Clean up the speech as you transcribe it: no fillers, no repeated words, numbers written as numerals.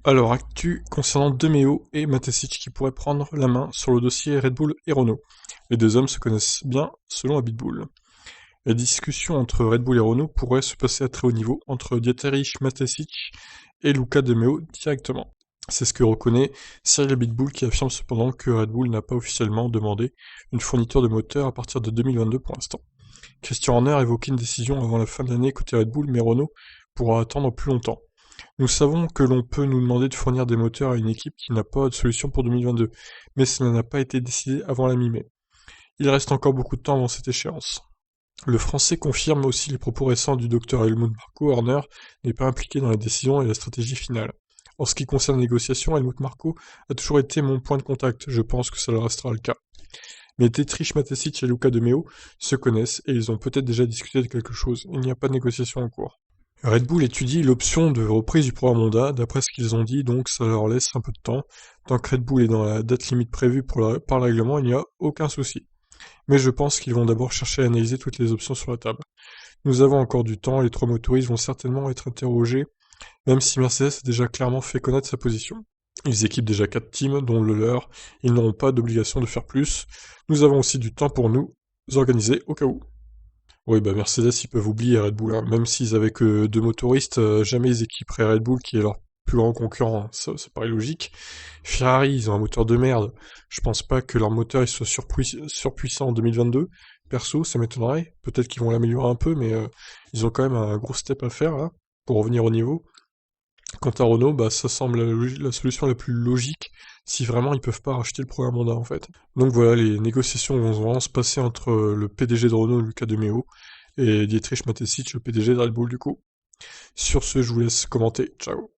Alors, actu concernant De Meo et Matesic qui pourraient prendre la main sur le dossier Red Bull et Renault. Les deux hommes se connaissent bien, selon Habitbull. La discussion entre Red Bull et Renault pourrait se passer à très haut niveau entre Dieterich Matesic et Luca De Meo directement. C'est ce que reconnaît Cyril Habitbull qui affirme cependant que Red Bull n'a pas officiellement demandé une fourniture de moteur à partir de 2022 pour l'instant. Christian Horner évoquait une décision avant la fin de l'année côté Red Bull, mais Renault pourra attendre plus longtemps. Nous savons que l'on peut nous demander de fournir des moteurs à une équipe qui n'a pas de solution pour 2022, mais cela n'a pas été décidé avant la mi-mai. Il reste encore beaucoup de temps avant cette échéance. Le Français confirme aussi les propos récents du docteur Helmut Marko. Horner n'est pas impliqué dans la décision et la stratégie finale. En ce qui concerne les négociations, Helmut Marko a toujours été mon point de contact, je pense que ça le restera le cas. Mais Dietrich Matesic et Luca De Meo se connaissent et ils ont peut-être déjà discuté de quelque chose. Il n'y a pas de négociation en cours. Red Bull étudie l'option de reprise du programme Honda, d'après ce qu'ils ont dit, donc ça leur laisse un peu de temps. Tant que Red Bull est dans la date limite prévue par le règlement, il n'y a aucun souci. Mais je pense qu'ils vont d'abord chercher à analyser toutes les options sur la table. Nous avons encore du temps, les trois motoristes vont certainement être interrogés, même si Mercedes a déjà clairement fait connaître sa position. Ils équipent déjà 4 teams, dont le leur, ils n'auront pas d'obligation de faire plus. Nous avons aussi du temps pour nous organiser au cas où. Oui, bah Mercedes, ils peuvent oublier Red Bull, hein. Même s'ils avaient que deux motoristes, jamais ils équiperaient Red Bull, qui est leur plus grand concurrent, hein. Ça paraît logique. Ferrari, ils ont un moteur de merde. Je pense pas que leur moteur il soit surpuissant en 2022. Perso, ça m'étonnerait. Peut-être qu'ils vont l'améliorer un peu, mais ils ont quand même un gros step à faire, là, pour revenir au niveau. Quant à Renault, bah ça semble la solution la plus logique si vraiment ils peuvent pas racheter le programme Honda en fait. Donc voilà, les négociations vont vraiment se passer entre le PDG de Renault, Luca De Meo, et Dietrich Mateschitz, le PDG de Red Bull du coup. Sur ce, je vous laisse commenter. Ciao.